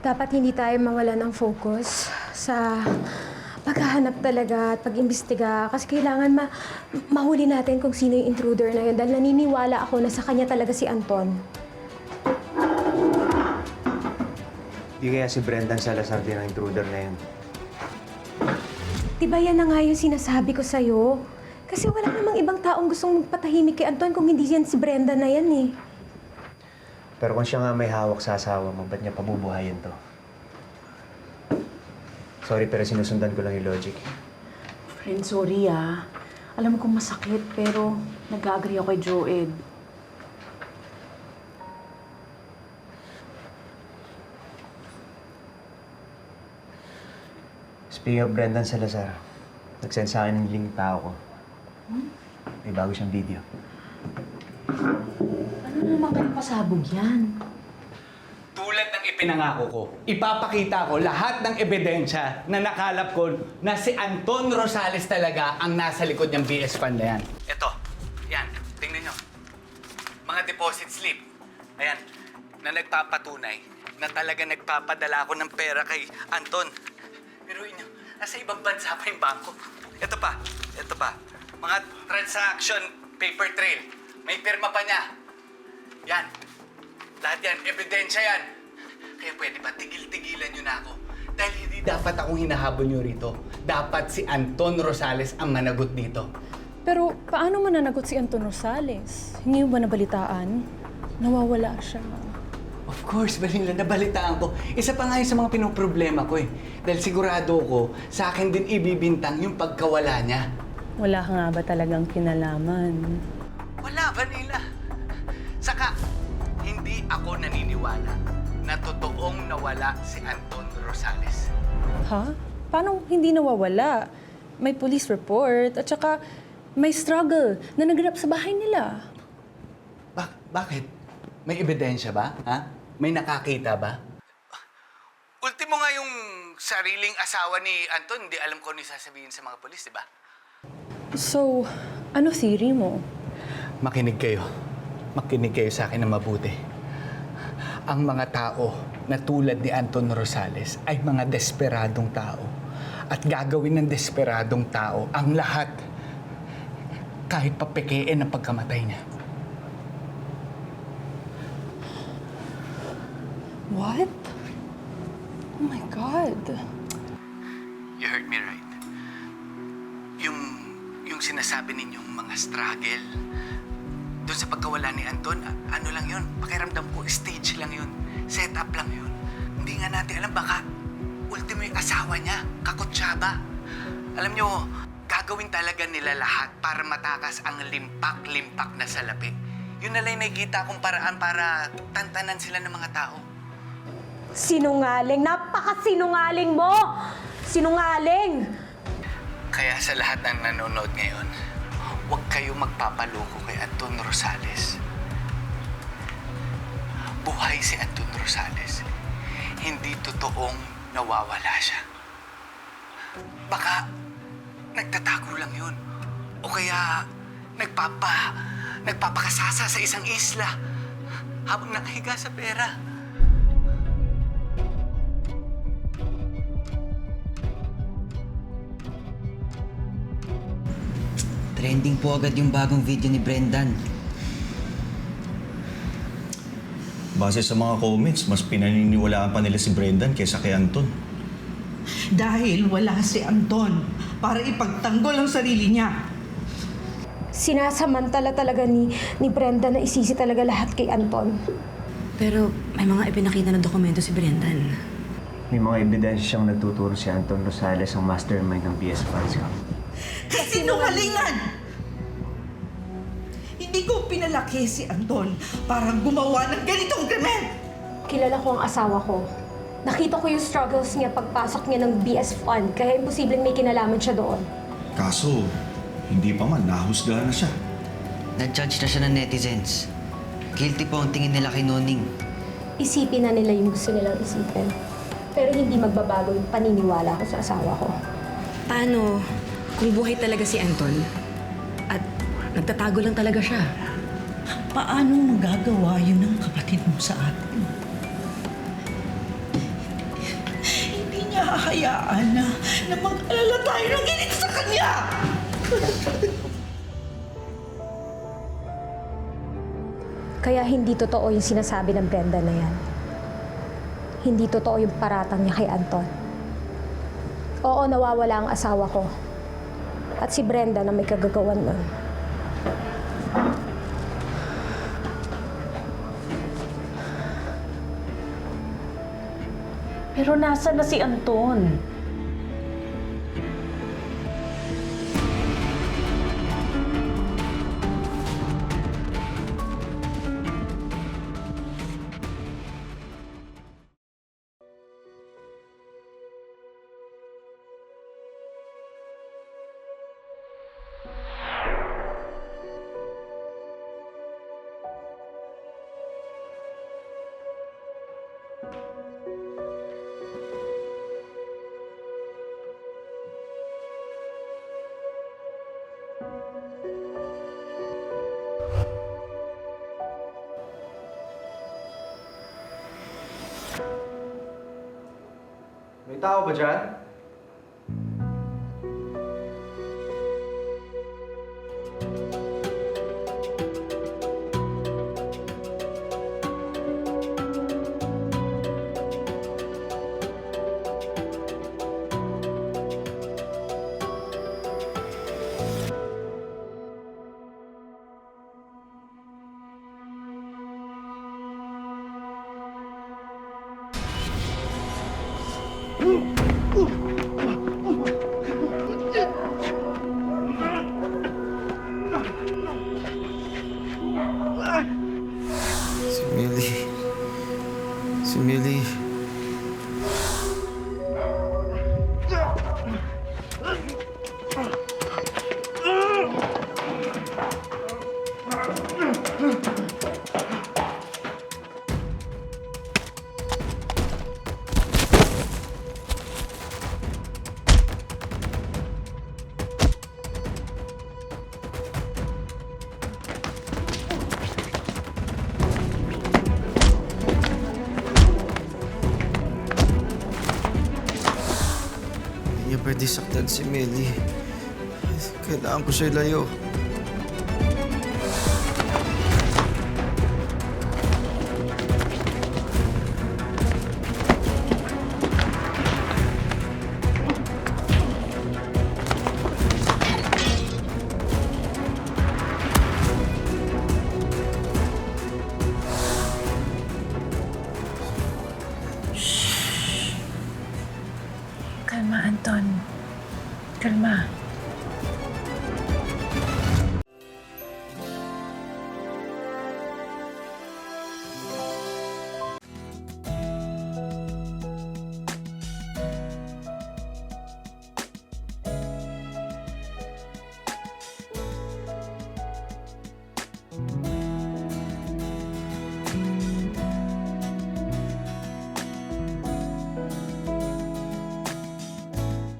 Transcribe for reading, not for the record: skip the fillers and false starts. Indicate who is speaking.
Speaker 1: dapat hindi tayo mawala ng focus sa paghahanap talaga at pag-imbestiga. Kasi kailangan mahuli natin kung sino yung intruder na yun. Dahil naniniwala ako na sa kanya talaga si Anton.
Speaker 2: Di kaya si Brendan Salazar din ang intruder na yun?
Speaker 1: Diba yan na nga yung sinasabi ko sa'yo? Kasi wala namang ibang taong gustong magpatahimik kay Anton kung hindi yan si Brenda na yan eh.
Speaker 2: Pero kung siya nga may hawak sa asawa mo, ba't niya pabubuhayin to? Sorry, pero sinusundan ko lang yung logic.
Speaker 3: Friend, sorry ah. Alam mo kung masakit, pero nag-agree ako kay Joed.
Speaker 2: Speaking of Brendan Salazar, nag-send sa akin ng link tao ko. May bago siyang video.
Speaker 3: Ano naman kayong pasabog yan?
Speaker 4: Tulad ng ipinangako ko, ipapakita ko lahat ng ebidensya na nakalap ko na si Anton Rosales talaga ang nasa likod ng BS Fund na yan. Ito, yan, tingnan nyo. Mga deposit slip. Ayan, na nagpapatunay na talaga nagpapadala ako ng pera kay Anton. Pero inyo, nasa ibang bansa pa yung bangko. Ito pa. Mga transaction paper trail. May pirma pa niya. Yan. Lahat yan, ebidensya yan. Kaya pwede ba, tigil-tigilan nyo na ako. Dahil hindi dapat akong hinahabol nyo rito. Dapat si Anton Rosales ang managot dito.
Speaker 5: Pero paano mananagot si Anton Rosales? Hindi mo ba nabalitaan? Nawawala siya.
Speaker 4: Of course, Balila, nabalitaan ko. Isa pa nga yun sa mga pinoproblema ko eh. Dahil sigurado ko, sa akin din ibibintang yung pagkawala niya.
Speaker 5: Wala ka nga ba talagang kinalaman?
Speaker 4: Wala, Vanilla. Saka, hindi ako naniniwala na totoong nawala si Anton Rosales.
Speaker 5: Ha? Paano hindi nawawala? May police report at saka may struggle na naganap sa bahay nila.
Speaker 4: Bakit? May ebidensya ba? Ha? May nakakita ba? Ultimo nga yung sariling asawa ni Anton, hindi alam ko ano sasabihin sa mga polis, di ba?
Speaker 5: So, ano theory mo?
Speaker 4: Makinig kayo. Makinig kayo sa akin na mabuti. Ang mga tao na tulad ni Anton Rosales ay mga desperadong tao. At gagawin ng desperadong tao ang lahat kahit papekein ang pagkamatay niya.
Speaker 5: What? Oh my God.
Speaker 4: You heard me right. Yung sinasabi ninyong mga struggle, doon sa pagkawala ni Anton, ano lang yun? Pakiramdam ko, stage lang yun. Set up lang yun. Hindi nga natin alam, baka ultimo yung asawa niya, kakutsaba. Alam nyo, gagawin talaga nila lahat para matakas ang limpak-limpak na salapi. Yun na lang nakikita kong paraan para tantanan sila ng mga tao.
Speaker 1: Sinungaling! Napakasinungaling mo! Sinungaling!
Speaker 4: Kaya sa lahat ng nanonood ngayon, huwag kayo magpapaloko kay Anton Rosales. Buhay si Anton Rosales. Hindi totoong nawawala siya. Baka nagtatago lang yun. O kaya nagpapakasasa sa isang isla habang nakahiga sa pera.
Speaker 6: Trending po agad yung bagong video ni Brendan.
Speaker 7: Base sa mga comments, mas pinaniniwalaan pa nila si Brendan kaysa kay Anton.
Speaker 8: Dahil wala si Anton para ipagtanggol ang sarili niya.
Speaker 1: Sinasamantala talaga ni Brenda na isisi talaga lahat kay Anton.
Speaker 3: Pero may mga ipinakita na dokumento si Brendan.
Speaker 2: May mga ebidensya siyang nagtuturo si Anton Rosales ang mastermind ng BS Funds.
Speaker 8: Kasinungalingan! Hindi ko pinalaki si Anton para gumawa ng ganitong krimen!
Speaker 1: Kilala ko ang asawa ko. Nakita ko yung struggles niya pagpasok niya ng BS Fund, kaya imposibleng may kinalaman siya doon.
Speaker 7: Kaso, hindi pa man, nahusgahan na siya.
Speaker 6: Na-judge na siya ng netizens. Guilty po ang tingin nila kay Noning.
Speaker 1: Isipin na nila yung gusto nilang isipin. Pero hindi magbabago yung paniniwala ko sa asawa ko.
Speaker 3: Paano kung buhay talaga si Anton at nagtatago lang talaga siya?
Speaker 8: Paano magagawa yun ng kapatid mo sa atin? hahayaan na mag-alala tayo ng ganito sa kanya.
Speaker 1: Kaya hindi totoo yung sinasabi ng Brenda na yan. Hindi totoo yung paratang niya kay Anton. Oo, nawawala ang asawa ko. At si Brenda na may kagagawan nun.
Speaker 9: Pero nasa na si Anton?
Speaker 2: May tao ba dyan?
Speaker 6: Si Millie. Si Millie. Hindi niya pwede saktan si Millie. Kailangan ko siya ilayo.
Speaker 9: Kalma, Anton. Kalma.